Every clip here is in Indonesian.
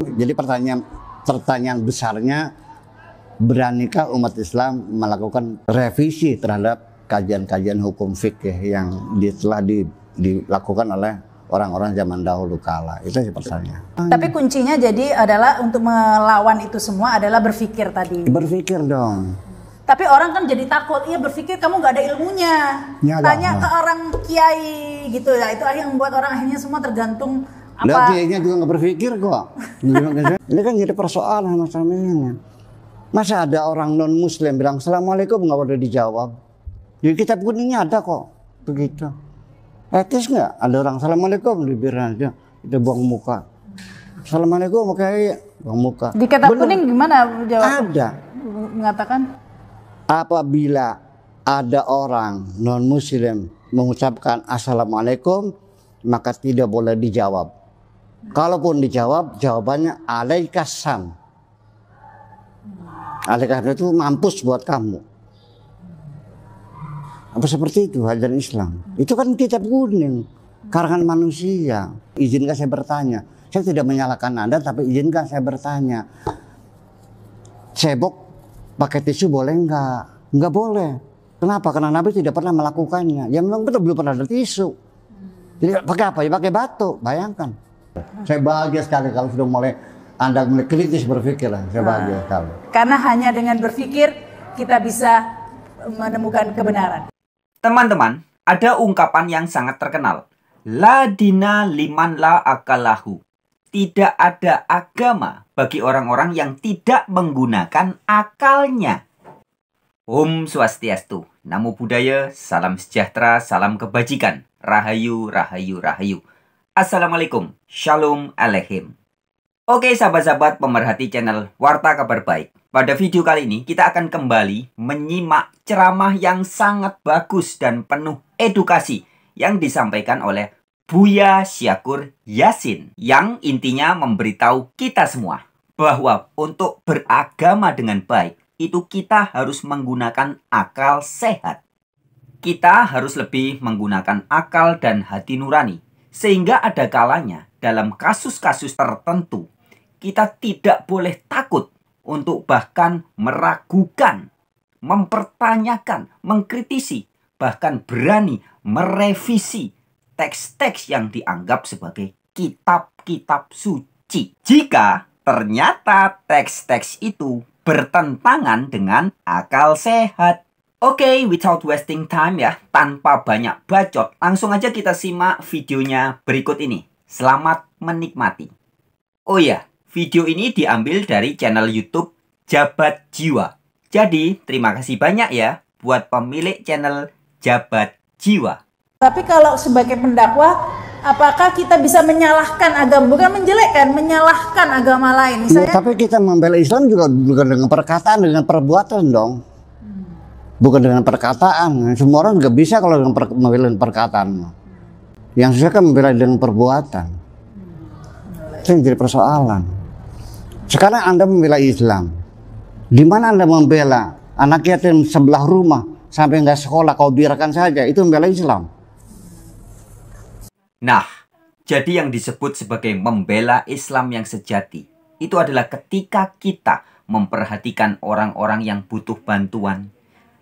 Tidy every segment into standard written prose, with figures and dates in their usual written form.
Jadi pertanyaan besarnya, beranikah umat Islam melakukan revisi terhadap kajian-kajian hukum fikih yang telah dilakukan oleh orang-orang zaman dahulu kala? Itu sih pertanyaan. Tapi kuncinya jadi adalah untuk melawan itu semua adalah berpikir tadi. Berpikir dong. Tapi orang kan jadi takut, iya berpikir kamu nggak ada ilmunya. Ya, tanya ke orang kiai gitu ya, itu akhirnya membuat orang akhirnya semua tergantung apa. Lah kiainya juga nggak berpikir kok. Ini kan jadi persoalan masalahnya. Masa ada orang non muslim bilang assalamualaikum nggak boleh dijawab? Di kitab kuningnya ada kok begitu. Etis nggak? Ada orang assalamualaikum dibiarin aja, kita buang muka. Assalamualaikum kiai, buang muka. Di kitab kuning gimana jawab? Ada. Mengatakan apabila ada orang non muslim mengucapkan assalamualaikum, maka tidak boleh dijawab. Kalaupun dijawab, jawabannya alaikasam. Alaikasam itu mampus buat kamu. Apa seperti itu ajaran Islam? Itu kan kitab kuning, karangan manusia. Izinkan saya bertanya. Saya tidak menyalahkan Anda, tapi izinkan saya bertanya. Cebok pakai tisu boleh enggak? Enggak boleh. Kenapa? Karena Nabi tidak pernah melakukannya. Ya memang betul belum pernah ada tisu. Jadi pakai apa? Ya pakai batu. Bayangkan. Saya bahagia sekali kalau sudah Anda mulai kritis berpikir lah. Saya bahagia sekali. Karena hanya dengan berpikir kita bisa menemukan kebenaran. Teman-teman, ada ungkapan yang sangat terkenal. La dina liman la akalahu. Tidak ada agama bagi orang-orang yang tidak menggunakan akalnya. Om Swastiastu, Namo Buddhaya, salam sejahtera, salam kebajikan. Rahayu, rahayu, rahayu. Assalamualaikum, Shalom Aleichem. Oke sahabat-sahabat pemerhati channel Warta Kabar Baik. Pada video kali ini kita akan kembali menyimak ceramah yang sangat bagus dan penuh edukasi yang disampaikan oleh Buya Syakur Yasin. Yang intinya memberitahu kita semua bahwa untuk beragama dengan baik itu kita harus menggunakan akal sehat. Kita harus lebih menggunakan akal dan hati nurani. Sehingga ada kalanya dalam kasus-kasus tertentu kita tidak boleh takut untuk bahkan meragukan, mempertanyakan, mengkritisi, bahkan berani merevisi teks-teks yang dianggap sebagai kitab-kitab suci. Jika ternyata teks-teks itu bertentangan dengan akal sehat. Oke, without wasting time ya, tanpa banyak bacot, langsung aja kita simak videonya berikut ini. Selamat menikmati. Oh ya, video ini diambil dari channel YouTube Jabat Jiwa. Jadi, terima kasih banyak ya buat pemilik channel Jabat Jiwa. Tapi kalau sebagai pendakwa, apakah kita bisa menyalahkan agama, bukan menjelekkan, menyalahkan agama lain? Misalnya, tapi kita membela Islam juga bukan dengan perkataan, dengan perbuatan dong. Bukan dengan perkataan. Semua orang juga bisa kalau dengan membela perkataan. Yang susah kan membela dengan perbuatan. Itu yang jadi persoalan. Sekarang Anda membela Islam. Di mana Anda membela anak yatim sebelah rumah sampai nggak sekolah, kau biarkan saja, itu membela Islam. Nah, jadi yang disebut sebagai membela Islam yang sejati itu adalah ketika kita memperhatikan orang-orang yang butuh bantuan,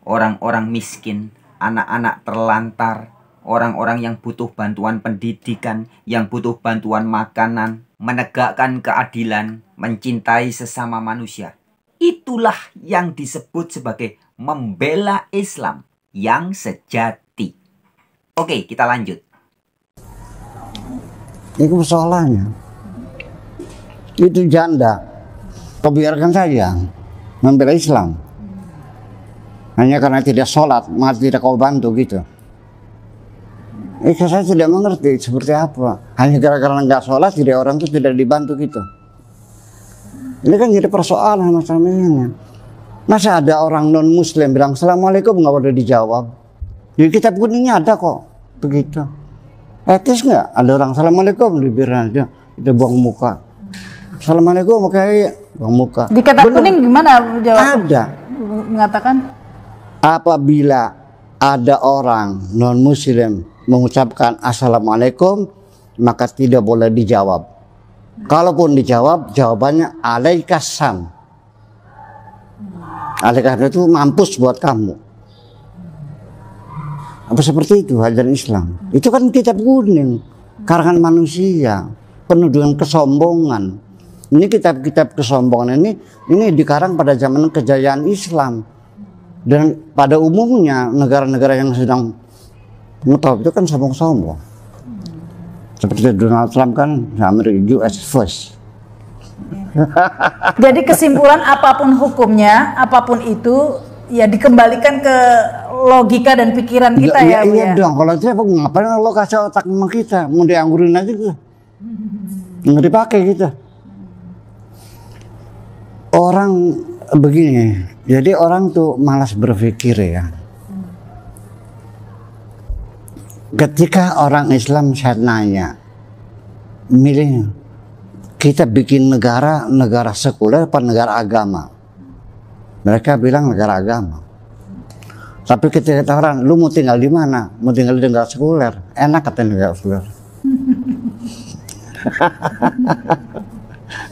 orang-orang miskin, anak-anak terlantar, orang-orang yang butuh bantuan pendidikan, yang butuh bantuan makanan, menegakkan keadilan, mencintai sesama manusia. Itulah yang disebut sebagai membela Islam yang sejati. Oke, kita lanjut. Itu persoalannya. Itu janda. Kau biarkan saja membela Islam. Hanya karena tidak sholat, maka tidak kau bantu gitu. Saya tidak mengerti seperti apa. Hanya gara-gara nggak sholat, tidak orang itu tidak dibantu gitu. Ini kan jadi persoalan masalahnya. Masa ada orang non muslim bilang assalamualaikum nggak boleh dijawab? Di kitab kuningnya ada kok begitu. Etis nggak? Ada orang assalamualaikum dibiarin aja, kita buang muka. Assalamualaikum kiai, buang muka. di kitab kuning gimana jawab? Ada. Mengatakan apabila ada orang non muslim mengucapkan assalamualaikum, maka tidak boleh dijawab. Kalaupun dijawab, jawabannya alaikasam. Alaikasam itu mampus buat kamu. Apa seperti itu ajaran Islam? Itu kan kitab kuning, karangan manusia, penuh dengan kesombongan. Ini kitab-kitab kesombongan ini dikarang pada zaman kejayaan Islam. Dan pada umumnya negara-negara yang sedang ngetop itu kan sombong-sombong. Seperti Donald Trump kan, Amerika US first. Jadi kesimpulan apapun hukumnya, apapun itu ya dikembalikan ke logika dan pikiran kita ya, Bu, iya dong, kalau itu apa ngapain lo kasih otak sama kita, mau dianggurin aja gitu. Nggak dipakai gitu. Orang begini, jadi orang tuh malas berpikir ya. Ketika orang Islam saya nanya, milih kita bikin negara sekuler apa negara agama? Mereka bilang negara agama. Tapi ketika kita orang, lu mau tinggal di mana? Mau tinggal di negara sekuler? Enak katanya negara sekuler.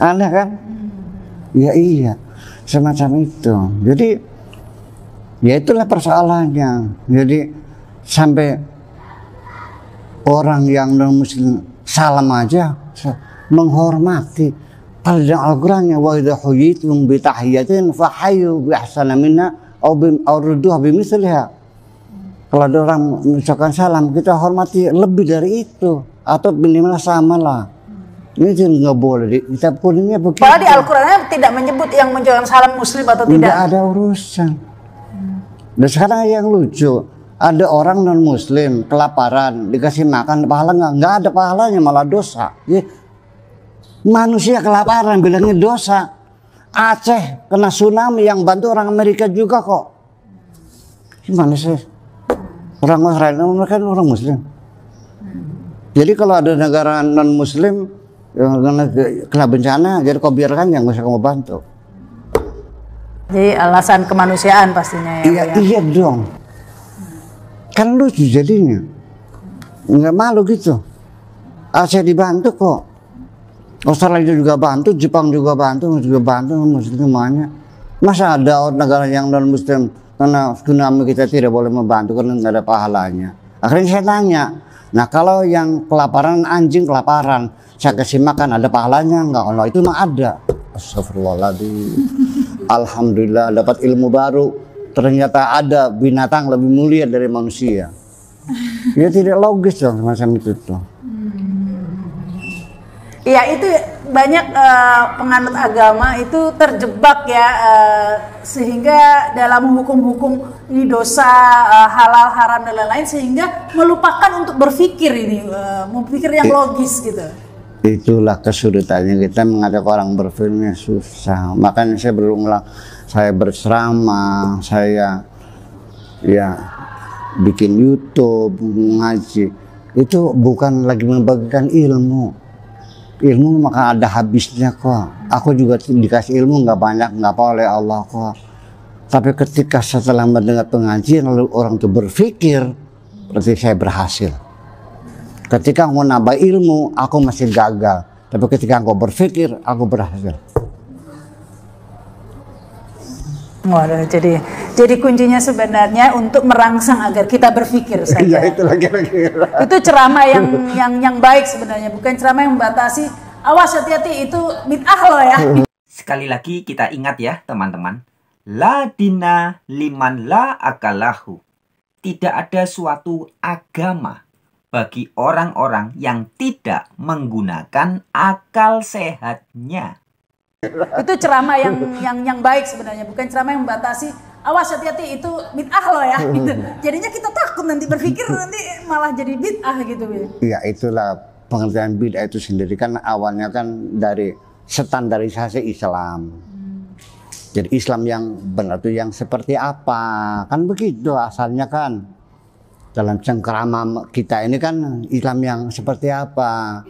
Aneh kan? Ya iya, semacam itu. Jadi ya itulah persoalannya. Jadi sampai orang yang non muslim salam aja menghormati. Pada dalam Al-Qur'annya wa idza huyitum bi tahiyatin fa hayyu bi ahsana minha aw rudduha bi mithliha. Kalau ada orang mengucapkan salam, kita hormati lebih dari itu atau minimal samalah. Ini nggak boleh di kitab kuningnya begitu. Padahal di Al-Qur'annya tidak menyebut yang mengucapkan salam muslim atau tidak. Tidak ada urusan. Dan sekarang yang lucu, ada orang non muslim kelaparan dikasih makan pahala nggak ada pahalanya, malah dosa. Ya. Manusia kelaparan bilangnya dosa. Aceh kena tsunami yang bantu orang Amerika juga kok. Gimana sih? Orang Israel mereka orang muslim. Jadi kalau ada negara non muslim yang kena bencana, jadi kau biarkan yang nggak usah kamu bantu. Jadi alasan kemanusiaan pastinya ya. Iya, iya dong. Kan lucu jadinya. Nggak malu gitu. Aceh dibantu kok. Australia juga bantu, Jepang juga bantu muslim semuanya. Masa ada negara yang non muslim karena tsunami kita tidak boleh membantu karena nggak ada pahalanya. Akhirnya saya tanya, nah kalau yang kelaparan, anjing kelaparan, saya kasih makan ada pahalanya nggak? Allah itu mah ada. Astagfirullahaladzim. Alhamdulillah dapat ilmu baru. Ternyata ada binatang lebih mulia dari manusia. Ya tidak logis dong semacam itu tuh. Iya, itu banyak penganut agama itu terjebak ya, sehingga dalam hukum-hukum ini dosa, halal, haram dan lain-lain, sehingga melupakan untuk berpikir ini, berpikir yang logis gitu. Itulah kesulitannya kita mengajak orang berpikirnya susah. Makanya saya berulang, saya berceramah, saya ya bikin YouTube, ngaji. Itu bukan lagi membagikan ilmu. Ilmu maka ada habisnya kok. Aku juga dikasih ilmu nggak banyak, nggak apa oleh Allah kok. Tapi ketika setelah mendengar pengajian lalu orang itu berpikir, berarti saya berhasil. Ketika mau nambah ilmu, aku masih gagal. Tapi ketika aku berpikir, aku berhasil. Waduh, jadi kuncinya sebenarnya untuk merangsang agar kita berpikir saja. Iya, itu lagi. Itu ceramah yang baik sebenarnya, bukan ceramah yang membatasi. Awas, hati-hati, itu bid'ah loh ya. Sekali lagi kita ingat ya teman-teman. La dina liman la akalahu. Tidak ada suatu agama bagi orang-orang yang tidak menggunakan akal sehatnya. Itu ceramah yang baik sebenarnya, bukan ceramah yang membatasi. Awas, hati-hati, itu bid'ah loh ya. Gitu. Jadinya kita takut nanti berpikir nanti malah jadi bid'ah gitu. Iya, itulah pengertian bid'ah itu sendiri kan awalnya kan dari standarisasi Islam. Jadi Islam yang benar itu yang seperti apa? Kan begitu asalnya kan. Dalam cengkerama kita ini kan Islam yang seperti apa?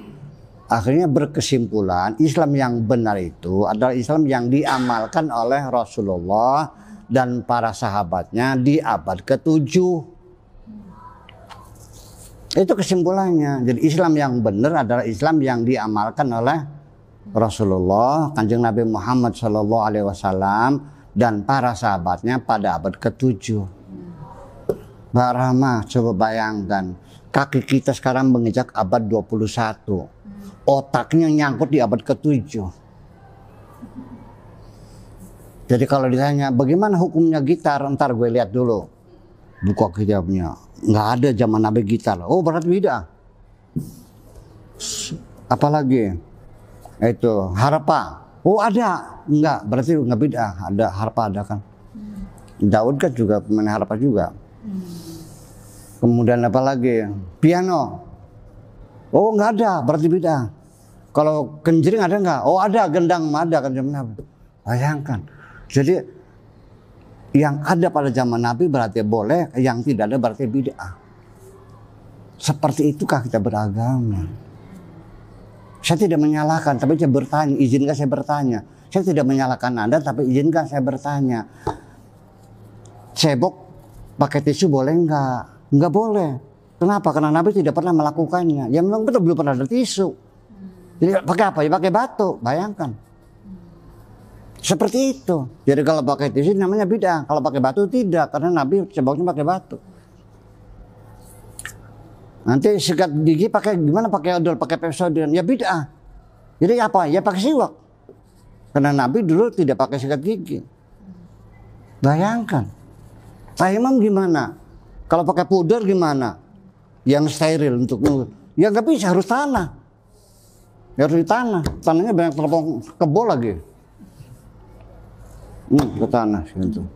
Akhirnya berkesimpulan Islam yang benar itu adalah Islam yang diamalkan oleh Rasulullah dan para sahabatnya di abad ke-7. Itu kesimpulannya. Jadi Islam yang benar adalah Islam yang diamalkan oleh Rasulullah, Kanjeng Nabi Muhammad SAW dan para sahabatnya pada abad ke-7. Mbak Rahma, coba bayangkan, kaki kita sekarang menginjak abad 21. Otaknya nyangkut di abad ke-7. Jadi kalau ditanya, bagaimana hukumnya gitar? Ntar gue lihat dulu. Buka kitabnya. Nggak ada zaman Nabi gitar. Oh, berarti bid'ah. Apalagi? Itu, harpa. Oh, ada. Enggak, berarti nggak bid'ah. Ada harpa, ada kan. Daud kan juga pemain harpa juga. Kemudian apa lagi? Piano. Oh, nggak ada, berarti bid'ah. Kalau kenjering ada nggak? Oh, ada, gendang ada kan zaman Nabi. Bayangkan. Jadi yang ada pada zaman Nabi berarti boleh, yang tidak ada berarti bid'ah. Seperti itukah kita beragama? Saya tidak menyalahkan, tapi saya bertanya, izinkan saya bertanya. Saya tidak menyalahkan Anda, tapi izinkan saya bertanya. Cebok pakai tisu boleh nggak? Nggak boleh. Kenapa? Karena Nabi tidak pernah melakukannya. Ya memang betul belum pernah ada tisu. Jadi pakai apa? Ya pakai batu. Bayangkan. Seperti itu. Jadi kalau pakai tisu namanya bid'ah. Kalau pakai batu tidak. Karena Nabi ceboknya pakai batu. Nanti sikat gigi pakai gimana? Pakai odol, pakai Pepsodent. Ya bid'ah. Jadi apa? Ya pakai siwak. Karena Nabi dulu tidak pakai sikat gigi. Bayangkan. Tayammum gimana? Kalau pakai puder gimana? Yang steril untuk ya nggak bisa, harus tanah. Ya harus di tanah. Tanahnya banyak teropong kebo lagi. Ke tanah gitu.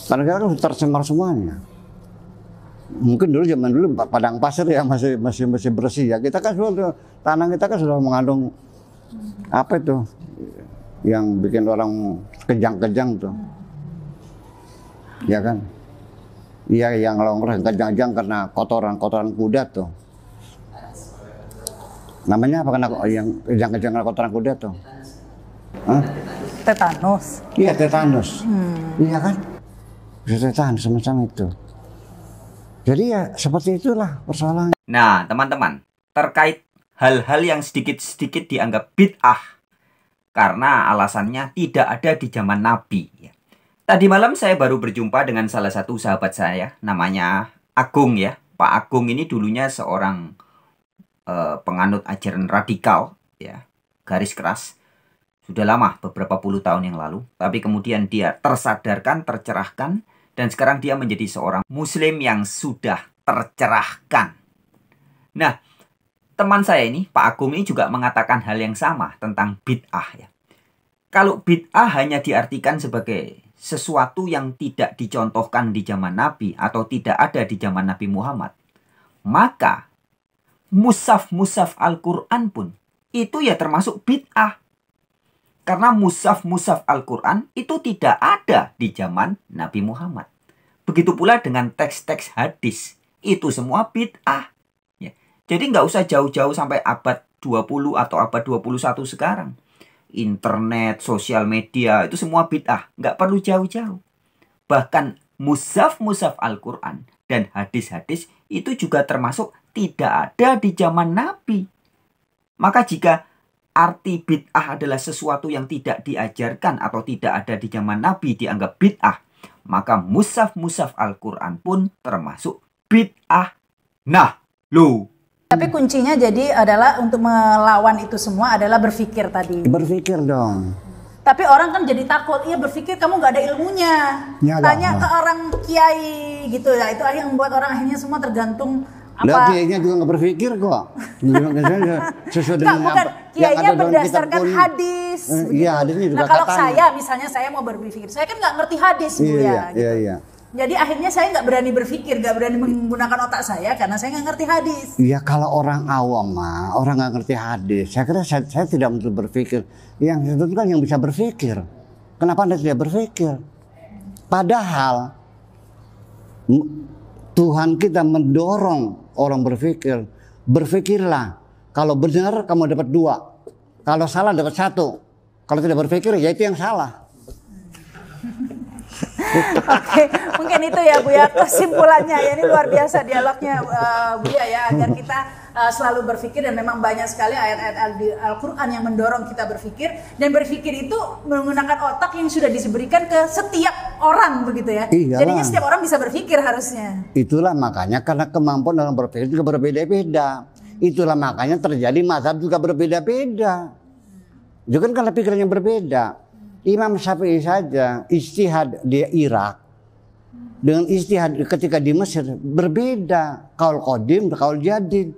Tanah kita harus tercemar semuanya. Mungkin dulu zaman dulu padang pasir ya masih bersih ya. Kita kan sudah tanah kita kan sudah mengandung apa itu yang bikin orang kejang-kejang tuh. Ya kan? Iya, yang orang kejang-kejang karena kotoran kuda tuh. Namanya apa? Karena yang kejang-kejang karena kotoran kuda tuh? Hah? Tetanus. Iya, tetanus. Iya kan? Bisa tetanus semacam itu. Jadi ya seperti itulah persoalannya. Nah, teman-teman, terkait hal-hal yang sedikit-sedikit dianggap bid'ah karena alasannya tidak ada di zaman Nabi. Tadi malam saya baru berjumpa dengan salah satu sahabat saya, namanya Agung ya. Pak Agung ini dulunya seorang penganut ajaran radikal, ya, garis keras. Sudah lama, beberapa puluh tahun yang lalu. Tapi kemudian dia tersadarkan, tercerahkan, dan sekarang dia menjadi seorang Muslim yang sudah tercerahkan. Nah, teman saya ini, Pak Agung ini juga mengatakan hal yang sama tentang bid'ah ya. Kalau bid'ah hanya diartikan sebagai sesuatu yang tidak dicontohkan di zaman Nabi atau tidak ada di zaman Nabi Muhammad, maka mushaf-mushaf Al-Quran pun itu ya termasuk bid'ah. Karena mushaf-mushaf Al-Quran itu tidak ada di zaman Nabi Muhammad. Begitu pula dengan teks-teks hadis, itu semua bid'ah. Ya. Jadi nggak usah jauh-jauh sampai abad 20 atau abad 21 sekarang. Internet, sosial media, itu semua bid'ah. Nggak perlu jauh-jauh. Bahkan mushaf-mushaf Al-Quran dan hadis-hadis itu juga termasuk tidak ada di zaman Nabi. Maka jika arti bid'ah adalah sesuatu yang tidak diajarkan atau tidak ada di zaman Nabi dianggap bid'ah, maka mushaf-mushaf Al-Quran pun termasuk bid'ah. Nah, lu. Tapi kuncinya jadi adalah untuk melawan itu semua adalah berpikir tadi. Berpikir dong. Tapi orang kan jadi takut, iya berpikir kamu nggak ada ilmunya. Ya, tanya ke orang kiai gitu ya, itu yang membuat orang akhirnya semua tergantung apa. Lah kiainya juga nggak berpikir kok. Sesuai dengan bukan, kiainya berdasarkan hadis. Iya, hadisnya juga nah kalau katanya. misalnya saya mau berpikir, saya kan nggak ngerti hadis Bu Iya, ya. Gitu. iya. Jadi akhirnya saya nggak berani berpikir, nggak berani menggunakan otak saya karena saya nggak ngerti hadis. Iya, kalau orang awam mah, orang nggak ngerti hadis. Saya kira saya tidak untuk berpikir. Yang itu kan yang bisa berpikir. Kenapa Anda tidak berpikir? Padahal Tuhan kita mendorong orang berpikir. Berpikirlah. Kalau benar kamu dapat 2. Kalau salah dapat 1. Kalau tidak berpikir ya itu yang salah. Oke, mungkin itu ya Bu ya kesimpulannya ya, ini luar biasa dialognya Bu ya agar kita selalu berpikir, dan memang banyak sekali ayat-ayat di Al-Quran yang mendorong kita berpikir, dan berpikir itu menggunakan otak yang sudah diberikan ke setiap orang begitu ya. Iyalah. Jadinya setiap orang bisa berpikir harusnya. Itulah makanya karena kemampuan dalam berpikir juga berbeda-beda. Itulah makanya terjadi mazhab juga berbeda-beda. Juga kan karena pikirannya berbeda. Imam Syafi'i saja ijtihad di Irak dengan ijtihad ketika di Mesir berbeda. Kaul qadim, kaul jadid.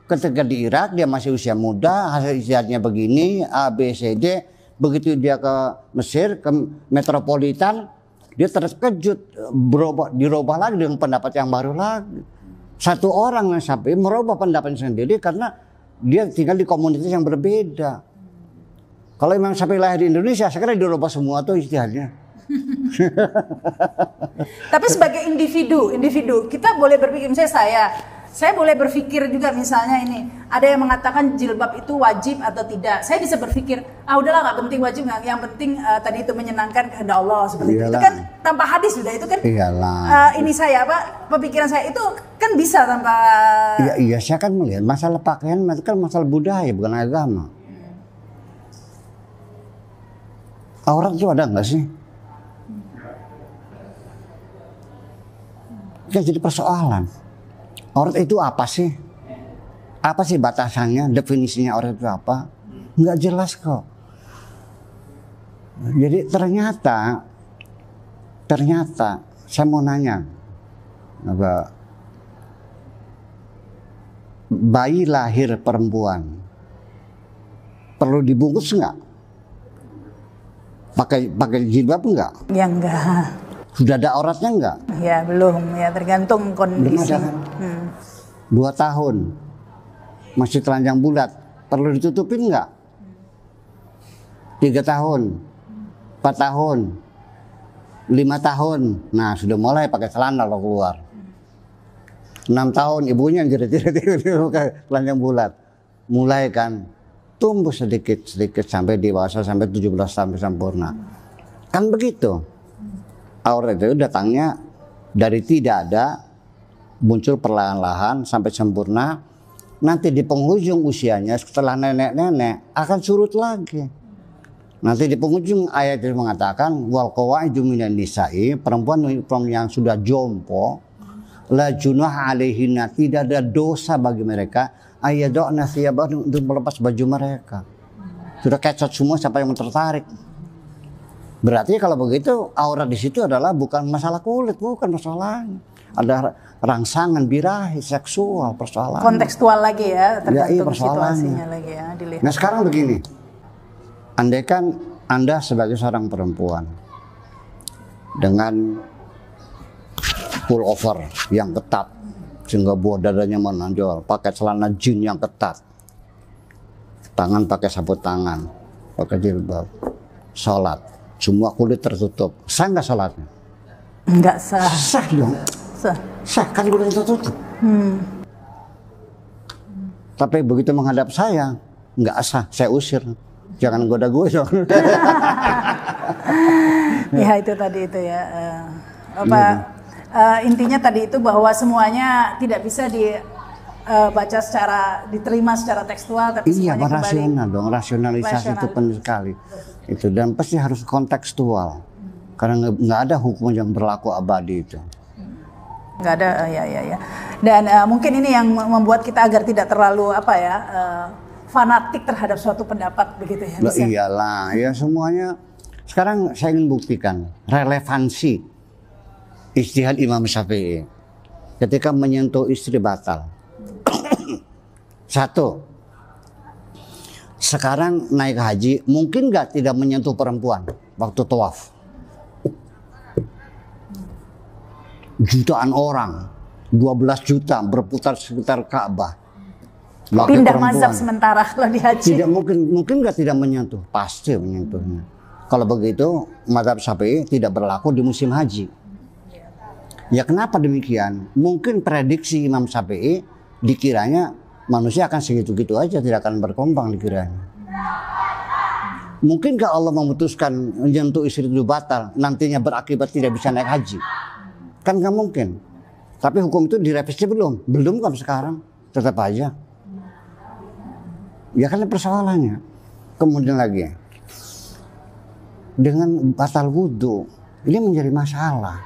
Ketika di Irak dia masih usia muda, hasil ijtihadnya begini, A, B, C, D. Begitu dia ke Mesir, ke metropolitan, dia terkejut, dirubah lagi dengan pendapat yang baru lagi. Satu orang yang Syafi'i merubah pendapatnya sendiri karena dia tinggal di komunitas yang berbeda. Kalau Imam Syafi'i lahir di Indonesia, sekarang dirubah semua tuh ijtihadnya. Tapi sebagai individu kita boleh berpikir, misalnya saya boleh berpikir juga, misalnya ini ada yang mengatakan jilbab itu wajib atau tidak. Saya bisa berpikir, udahlah nggak penting wajib, yang penting tadi itu menyenangkan kehendak Allah seperti itu. Itu kan tanpa hadis sudah, itu kan. Ini saya pemikiran saya itu kan bisa tanpa. Iya, saya kan melihat masalah pakaian itu kan masalah budaya bukan agama. Aurat itu ada nggak sih? Kan jadi persoalan. Aurat itu apa sih? Apa sih batasannya? Definisinya aurat itu apa? Nggak jelas kok. Jadi ternyata saya mau nanya, bayi lahir perempuan perlu dibungkus nggak? Pakai jilbab nggak? Ya enggak. Sudah ada auratnya nggak? Ya belum, ya tergantung kondisi. 2 tahun masih telanjang bulat, perlu ditutupin nggak? 3 tahun, 4 tahun, 5 tahun, nah sudah mulai pakai celana lo keluar. 6 tahun ibunya yang jerit-jerit telanjang bulat, mulai kan tumbuh sedikit-sedikit sampai dewasa, sampai 17 sampai sempurna. Kan begitu. Aurat itu datangnya dari tidak ada, muncul perlahan-lahan sampai sempurna. Nanti di penghujung usianya setelah nenek-nenek akan surut lagi. Nanti di penghujung ayat itu mengatakan wal qawaidu minan nisa'i, perempuan yang sudah jompo, la junah alaihinna, tidak ada dosa bagi mereka ayadna thiyabahun, untuk melepas baju mereka. Sudah kecot semua, siapa yang tertarik? Berarti kalau begitu aurat di situ adalah bukan masalah kulit, bukan masalahnya. Ada rangsangan birahi, seksual, persoalan. Kontekstual lagi ya, tergantung situasinya lagi ya, dilihat. Nah sekarang begini, andaikan Anda sebagai seorang perempuan dengan pullover yang ketat sehingga buah dadanya menonjol, pakai celana jeans yang ketat, tangan pakai sabut tangan, pakai jilbab, sholat, semua kulit tertutup, sah nggak sholatnya? Nggak sah. Sah dong. Sah kan kulit tertutup. Tapi begitu menghadap saya, nggak sah, saya usir. Jangan goda gue dong. Ya itu tadi itu ya. Intinya tadi itu bahwa semuanya tidak bisa dibaca diterima secara tekstual, tapi semuanya rasional dong, rasionalisasi itu penting sekali. Itu dan pasti harus kontekstual, karena nggak ada hukum yang berlaku abadi itu. Nggak ada, ya. Dan mungkin ini yang membuat kita agar tidak terlalu fanatik terhadap suatu pendapat begitu ya. Bisa? Iyalah, ya semuanya. Sekarang saya ingin buktikan relevansi ijtihad Imam Syafi'i ketika menyentuh istri batal. Satu, sekarang naik haji mungkin nggak tidak menyentuh perempuan waktu tawaf. Jutaan orang, 12 juta berputar sekitar Ka'bah. Pindah mazhab sementara kalau di haji. Tidak mungkin nggak tidak menyentuh, pasti menyentuhnya. Kalau begitu mazhab Syafi'i tidak berlaku di musim haji. Ya kenapa demikian? Mungkin prediksi Imam Syafi'i dikiranya manusia akan segitu-gitu aja, tidak akan berkembang dikiranya. Mungkinkah Allah memutuskan menyentuh istri itu batal, nantinya berakibat tidak bisa naik haji? Kan nggak mungkin. Tapi hukum itu direvisi belum kan sekarang, tetap aja. Ya kan persoalannya. Kemudian lagi dengan batal wudhu ini menjadi masalah.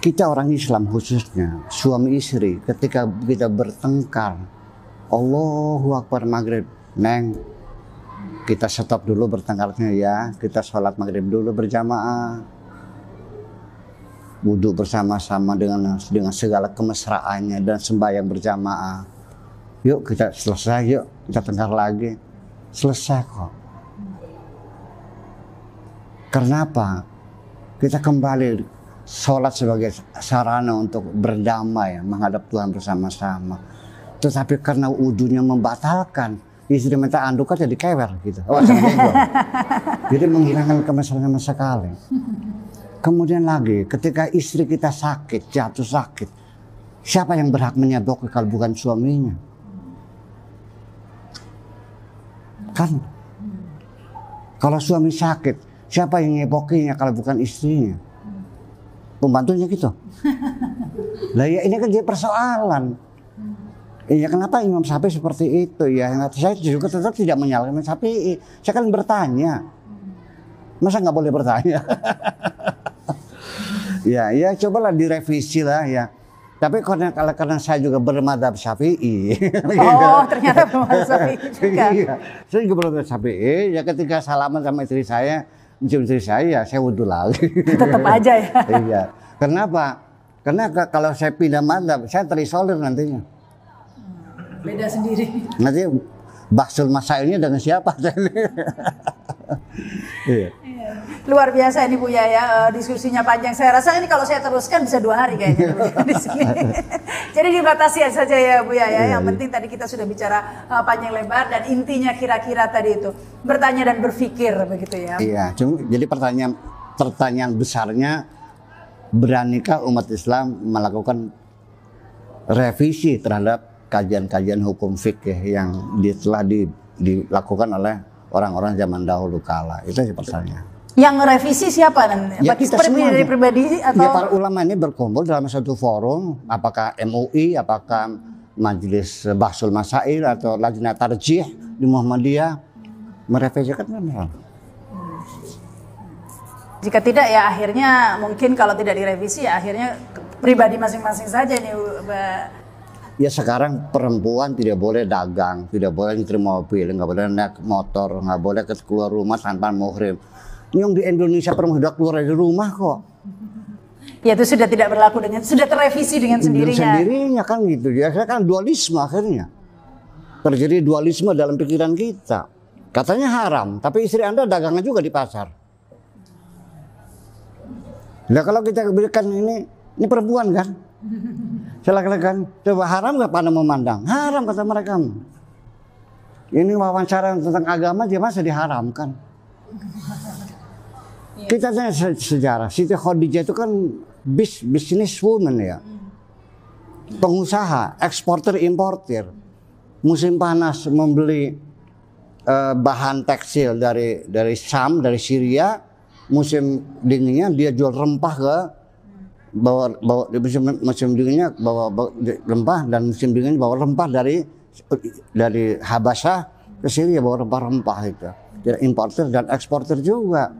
Kita orang Islam khususnya suami istri ketika kita bertengkar, Allahu Akbar maghrib, neng, kita stop dulu bertengkarnya ya, kita sholat maghrib dulu berjamaah, wudhu bersama-sama dengan segala kemesraannya dan sembahyang berjamaah. Yuk kita selesai, yuk kita tengkar lagi, selesai kok. Karena apa? Kita kembali sholat sebagai sarana untuk berdamai, menghadap Tuhan bersama-sama. Tetapi karena wudhunya membatalkan, istri minta anduk aja dikewer gitu. Oh, jadi menghilangkan kemesraan sama sekali. Kemudian lagi, ketika istri kita sakit, jatuh sakit, siapa yang berhak menyebabkan kalau bukan suaminya? Kan? Kalau suami sakit, siapa yang nyepokinya kalau bukan istrinya? Pembantunya gitu. Lah ya ini kan dia persoalan. Ya kenapa Imam Syafi'i seperti itu ya? Saya juga tetap tidak menyalahkan Imam Syafi'i. Saya kan bertanya. Masa nggak boleh bertanya? ya cobalah direvisi lah ya. Tapi karena saya juga bermadhab Syafi'i. Oh, ternyata bermadhab Syafi'i juga. Iya, saya juga bermadhab Syafi'i. Ya ketika salaman sama istri saya wudhu lagi. Tetap aja ya. Iya. Kenapa? Karena kalau saya pindah madhab, saya terisolir nantinya. Beda sendiri. Nanti baksul masailnya dengan siapa? Iya. Luar biasa ini Buya ya, diskusinya panjang. Saya rasa ini kalau saya teruskan bisa 2 hari kayaknya di sini. Jadi dibatasi saja ya Buya ya. Yang penting tadi kita sudah bicara panjang lebar dan intinya kira-kira tadi itu bertanya dan berpikir begitu ya. Iya, jadi pertanyaan besarnya, beranikah umat Islam melakukan revisi terhadap kajian-kajian hukum fikih yang telah dilakukan oleh orang-orang zaman dahulu kala? Itu sih pertanyaan. Yang revisi siapa nanti? Ya kita semua dari pribadi atau? Ya para ulama ini berkumpul dalam satu forum, apakah MUI, apakah Majelis Bahsul Masail atau Lajnah Tarjih di Muhammadiyah merevisikan memang. Jika tidak ya akhirnya mungkin kalau tidak direvisi ya akhirnya pribadi masing-masing saja nih. Ya sekarang perempuan tidak boleh dagang, tidak boleh nyetir mobil, nggak boleh naik motor, nggak boleh keluar rumah tanpa muhrim. Yang di Indonesia perempuan sudah keluar dari rumah kok. Ya itu sudah tidak berlaku sudah terrevisi dengan sendirinya. Sendirinya kan gitu ya, kan dualisme akhirnya. Terjadi dualisme dalam pikiran kita. Katanya haram, tapi istri Anda dagangan juga di pasar. Nah kalau kita berikan ini perempuan kan? Silakan, coba haram nggak pada memandang? Haram kata mereka. Ini wawancara tentang agama dia masa diharamkan. Kita tanya sejarah, Siti Khadijah itu kan business woman ya, pengusaha, eksportir importir. Musim panas membeli bahan tekstil dari Syam, dari Syria. Musim dinginnya dia jual rempah ke bawa musim dinginnya bawa rempah, dan musim dinginnya bawa rempah dari Habasyah ke Syria, bawa rempah-rempah itu. Dia importir dan eksportir juga.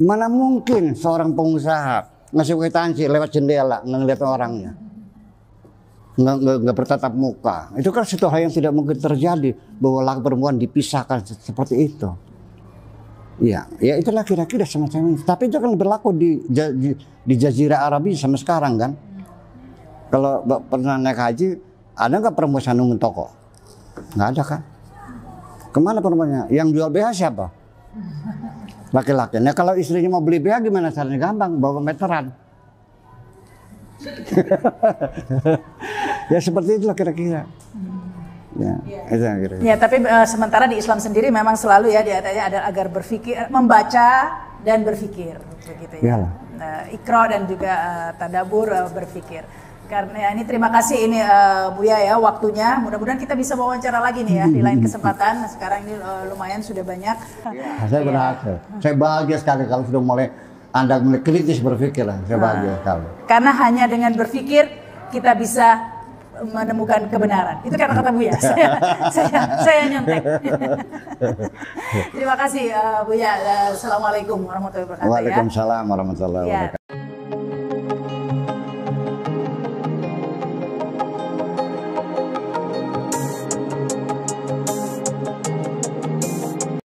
Mana mungkin seorang pengusaha ngasih kwitansi lewat jendela ngeliat orangnya, nggak bertatap muka. Itu kan suatu hal yang tidak mungkin terjadi, bahwa laki perempuan dipisahkan seperti itu. Ya itulah kira-kira semacam itu. Tapi itu kan berlaku di Jazirah Arabi sampai sekarang kan. Kalau pernah naik haji, ada nggak perempuan nunggu toko? Nggak ada kan? Kemana perempuannya? Yang jual BH siapa? Laki-laki. Nah kalau istrinya mau beli BH gimana caranya? Gampang, bawa meteran. Ya seperti itulah kira-kira. Ya, tapi sementara di Islam sendiri memang selalu ya diatanya ada agar berpikir, membaca dan berpikir, begitu ya. Iqra dan juga tadabur, berpikir. Karena ini terima kasih ini Buya ya waktunya. Mudah-mudahan kita bisa wawancara lagi nih ya di lain kesempatan. Sekarang ini lumayan sudah banyak. Saya berhasil. Saya bahagia sekali kalau sudah Anda mulai kritis berpikir lah. Saya bahagia sekali. Karena hanya dengan berpikir kita bisa menemukan kebenaran. Itu kata-kata Buya. Saya nyontek. Terima kasih Buya. Assalamualaikum warahmatullahi wabarakatuh. Waalaikumsalam warahmatullahi wabarakatuh.